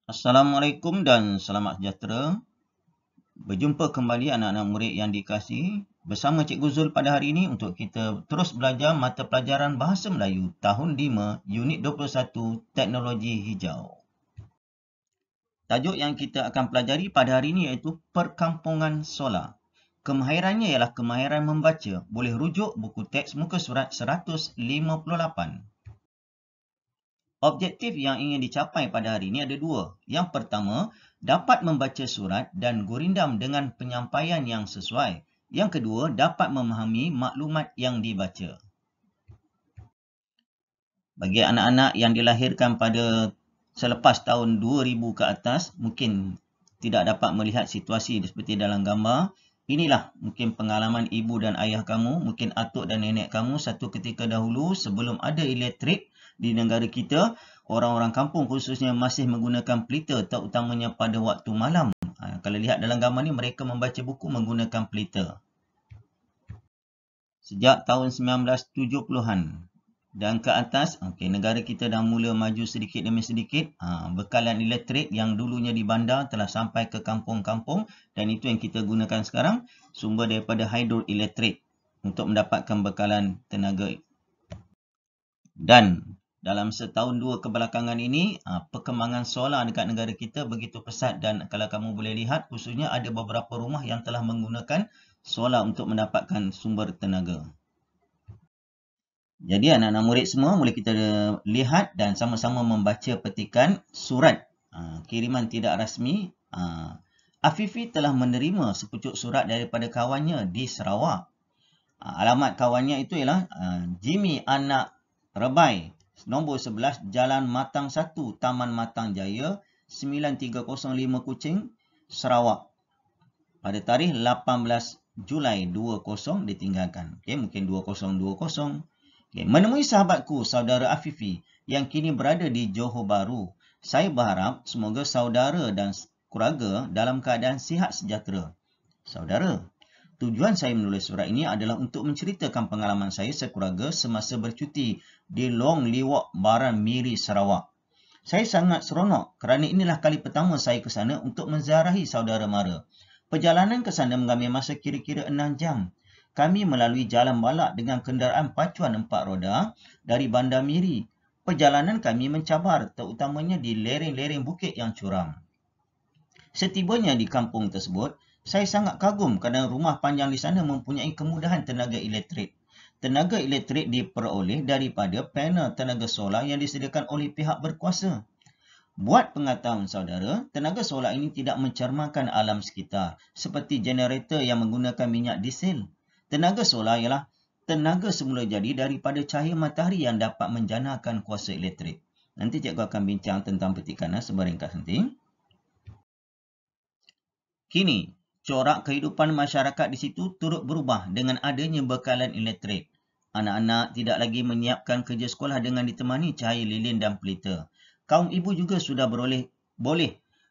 Assalamualaikum dan selamat sejahtera. Berjumpa kembali anak-anak murid yang dikasihi bersama Cikgu Zul pada hari ini untuk kita terus belajar mata pelajaran Bahasa Melayu tahun 5 Unit 21 Teknologi Hijau. Tajuk yang kita akan pelajari pada hari ini iaitu Perkampungan Solar. Kemahirannya ialah kemahiran membaca. Boleh rujuk buku teks muka surat 158. Objektif yang ingin dicapai pada hari ini ada dua. Yang pertama, dapat membaca surat dan gurindam dengan penyampaian yang sesuai. Yang kedua, dapat memahami maklumat yang dibaca. Bagi anak-anak yang dilahirkan pada selepas tahun 2000 ke atas, mungkin tidak dapat melihat situasi seperti dalam gambar. Inilah mungkin pengalaman ibu dan ayah kamu, mungkin atuk dan nenek kamu satu ketika dahulu sebelum ada elektrik di negara kita, orang-orang kampung khususnya masih menggunakan pelita, terutamanya pada waktu malam. Kalau lihat dalam gambar ni, mereka membaca buku menggunakan pelita. Sejak tahun 1970-an dan ke atas, negara kita dah mula maju sedikit demi sedikit. Bekalan elektrik yang dulunya di bandar telah sampai ke kampung-kampung dan itu yang kita gunakan sekarang, sumber daripada hidroelektrik untuk mendapatkan bekalan tenaga. Dan dalam setahun dua kebelakangan ini, perkembangan solar dekat negara kita begitu pesat dan kalau kamu boleh lihat, khususnya ada beberapa rumah yang telah menggunakan solar untuk mendapatkan sumber tenaga. Jadi anak-anak murid semua boleh kita lihat dan sama-sama membaca petikan surat kiriman tidak rasmi. Afifi telah menerima sepucuk surat daripada kawannya di Sarawak. Alamat kawannya itu ialah Jimmy Anak Rebai, nombor 11, Jalan Matang 1, Taman Matang Jaya, 9305 Kuching, Sarawak. Pada tarikh 18 Julai 20 ditinggalkan. Mungkin 2020. Menemui sahabatku, saudara Afifi, yang kini berada di Johor Bahru. Saya berharap semoga saudara dan keluarga dalam keadaan sihat sejahtera. Saudara, tujuan saya menulis surat ini adalah untuk menceritakan pengalaman saya sekeluarga semasa bercuti di Long Liwak Baran Miri, Sarawak. Saya sangat seronok kerana inilah kali pertama saya ke sana untuk menziarahi saudara mara. Perjalanan ke sana mengambil masa kira-kira 6 jam. Kami melalui jalan balak dengan kenderaan pacuan 4 roda dari Bandar Miri. Perjalanan kami mencabar, terutamanya di lereng-lereng bukit yang curam. Setibanya di kampung tersebut, saya sangat kagum kerana rumah panjang di sana mempunyai kemudahan tenaga elektrik. Tenaga elektrik diperoleh daripada panel tenaga solar yang disediakan oleh pihak berkuasa. Buat pengetahuan saudara, tenaga solar ini tidak mencermakan alam sekitar seperti generator yang menggunakan minyak diesel. Tenaga solar ialah tenaga semula jadi daripada cahaya matahari yang dapat menjanakan kuasa elektrik. Nanti cikgu akan bincang tentang petikan sebaringkas nanti. Kini, corak kehidupan masyarakat di situ turut berubah dengan adanya bekalan elektrik. Anak-anak tidak lagi menyiapkan kerja sekolah dengan ditemani cahaya lilin dan pelita. Kaum ibu juga sudah boleh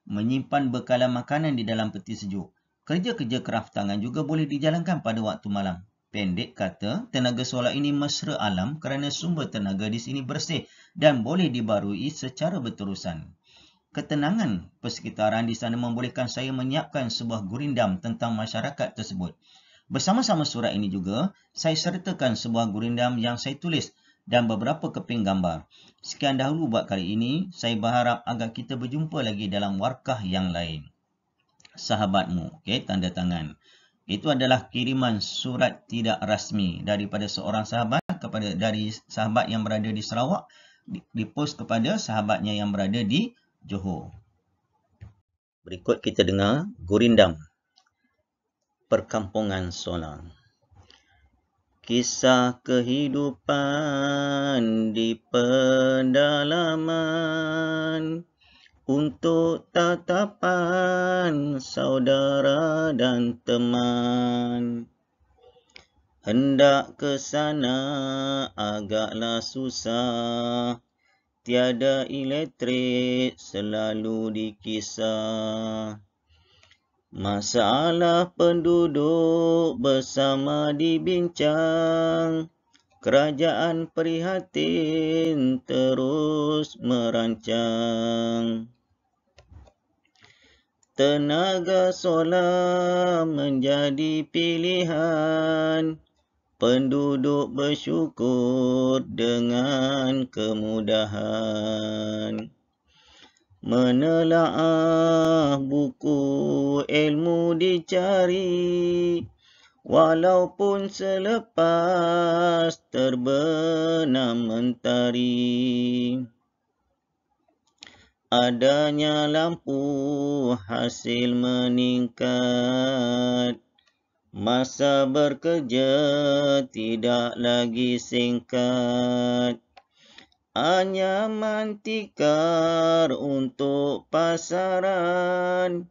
menyimpan bekalan makanan di dalam peti sejuk. Kerja-kerja kraft tangan juga boleh dijalankan pada waktu malam. Pendek kata, tenaga solar ini mesra alam kerana sumber tenaga di sini bersih dan boleh dibarui secara berterusan. Ketenangan persekitaran di sana membolehkan saya menyiapkan sebuah gurindam tentang masyarakat tersebut. Bersama-sama surat ini juga, saya sertakan sebuah gurindam yang saya tulis dan beberapa keping gambar. Sekian dahulu buat kali ini. Saya berharap agar kita berjumpa lagi dalam warkah yang lain. Sahabatmu, tanda tangan. Itu adalah kiriman surat tidak rasmi daripada seorang sahabat dari sahabat yang berada di Sarawak, dipost kepada sahabatnya yang berada di Johor. Berikut kita dengar gurindam Perkampungan Solar. Kisah kehidupan di pedalaman untuk tatapan saudara dan teman. Hendak ke sana agaklah susah, tiada elektrik selalu dikisah. Masalah penduduk bersama dibincang, kerajaan prihatin terus merancang. tenaga solar menjadi pilihan. Penduduk bersyukur dengan kemudahan. Menelaah buku ilmu dicari, walaupun selepas terbenam mentari. Adanya lampu hasil meningkat, masa bekerja tidak lagi singkat. Anyaman tikar untuk pasaran,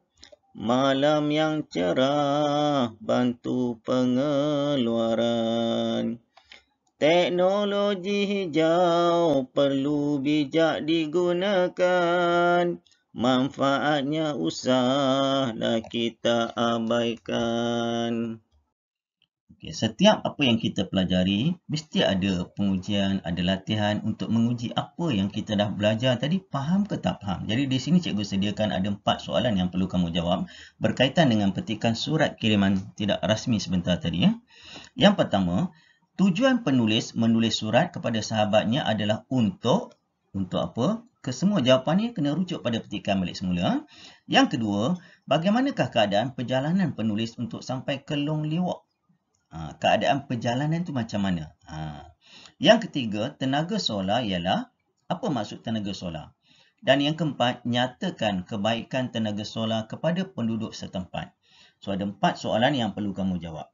malam yang cerah bantu pengeluaran. Teknologi hijau perlu bijak digunakan, manfaatnya usahlah kita abaikan. Okay, setiap apa yang kita pelajari, mesti ada pengujian, ada latihan untuk menguji apa yang kita dah belajar tadi, faham ke tak faham. Jadi di sini cikgu sediakan ada 4 soalan yang perlu kamu jawab berkaitan dengan petikan surat kiriman tidak rasmi sebentar tadi. Yang pertama, tujuan penulis menulis surat kepada sahabatnya adalah untuk apa? Kesemua jawapannya kena rujuk pada petikan balik semula. Yang kedua, bagaimanakah keadaan perjalanan penulis untuk sampai ke Long Liwak? Keadaan perjalanan tu macam mana? Yang ketiga, tenaga solar ialah apa maksud tenaga solar? Dan yang keempat, nyatakan kebaikan tenaga solar kepada penduduk setempat. So ada 4 soalan yang perlu kamu jawab.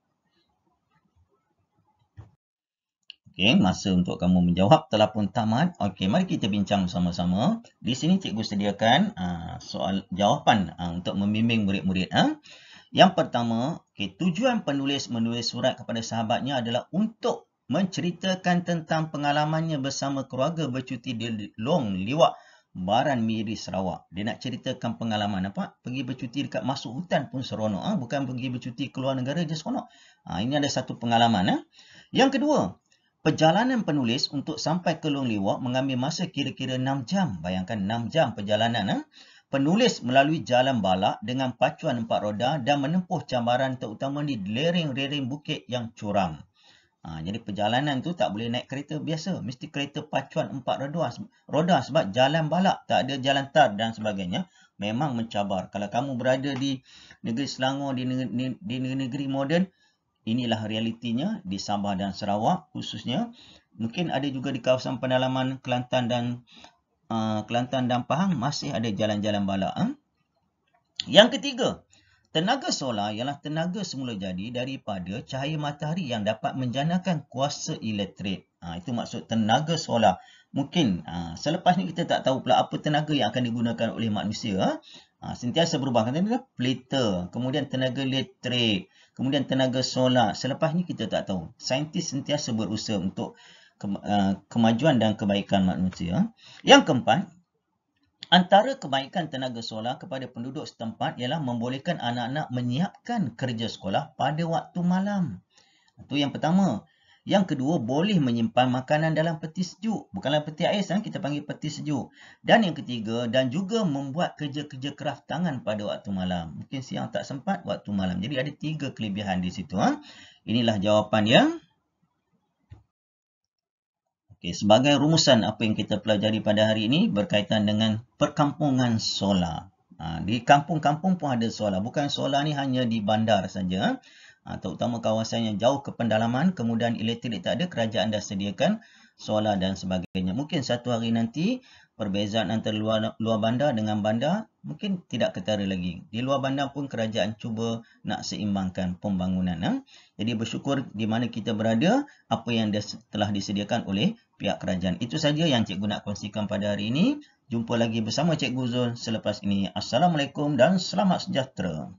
Okey, masa untuk kamu menjawab telah pun tamat. Okey, mari kita bincang sama-sama. Di sini cikgu sediakan soal jawapan untuk membimbing murid-murid. Yang pertama, tujuan penulis menulis surat kepada sahabatnya adalah untuk menceritakan tentang pengalamannya bersama keluarga bercuti di Long Liwak, Baran Miri, Sarawak. Dia nak ceritakan pengalaman apa? Pergi bercuti dekat masuk hutan pun seronok. Bukan pergi bercuti keluar negara je seronok. Ini ada satu pengalaman. Yang kedua, perjalanan penulis untuk sampai ke Long Liwak mengambil masa kira-kira 6 jam. Bayangkan 6 jam perjalanan. Penulis melalui jalan balak dengan pacuan 4 roda dan menempuh cabaran terutama di lereng-lereng bukit yang curam. Jadi perjalanan tu tak boleh naik kereta biasa. Mesti kereta pacuan 4 roda sebab jalan balak, tak ada jalan tar dan sebagainya. Memang mencabar. Kalau kamu berada di negeri Selangor, di negeri moden, inilah realitinya di Sabah dan Sarawak khususnya. Mungkin ada juga di kawasan pedalaman Kelantan dan Pahang masih ada jalan-jalan balak. Yang ketiga, tenaga solar ialah tenaga semula jadi daripada cahaya matahari yang dapat menjanakan kuasa elektrik. Itu maksud tenaga solar. Mungkin selepas ni kita tak tahu pula apa tenaga yang akan digunakan oleh manusia. Sentiasa berubah. Kata pelita, kemudian tenaga elektrik, kemudian tenaga solar. Selepas ni kita tak tahu. Saintis sentiasa berusaha untuk kemajuan dan kebaikan manusia. Yang keempat, antara kebaikan tenaga solar kepada penduduk setempat ialah membolehkan anak-anak menyiapkan kerja sekolah pada waktu malam. Itu yang pertama. Yang kedua, boleh menyimpan makanan dalam peti sejuk. Bukanlah peti ais, kita panggil peti sejuk. Dan yang ketiga, dan juga membuat kerja-kerja kraft tangan pada waktu malam. Mungkin siang tak sempat, waktu malam. Jadi ada 3 kelebihan di situ. Inilah jawapan yang sebagai rumusan apa yang kita pelajari pada hari ini berkaitan dengan perkampungan solar. Di kampung-kampung pun ada solar. Bukan solar ni hanya di bandar saja. Terutama kawasan yang jauh ke pendalaman, kemudian elektrik tak ada, kerajaan dah sediakan solar dan sebagainya. Mungkin satu hari nanti perbezaan antara luar bandar dengan bandar mungkin tidak ketara lagi. Di luar bandar pun kerajaan cuba nak seimbangkan pembangunan. Jadi bersyukur di mana kita berada, apa yang telah disediakan oleh pihak kerajaan. Itu saja yang cikgu nak kongsikan pada hari ini. Jumpa lagi bersama Cikgu Zul selepas ini. Assalamualaikum dan selamat sejahtera.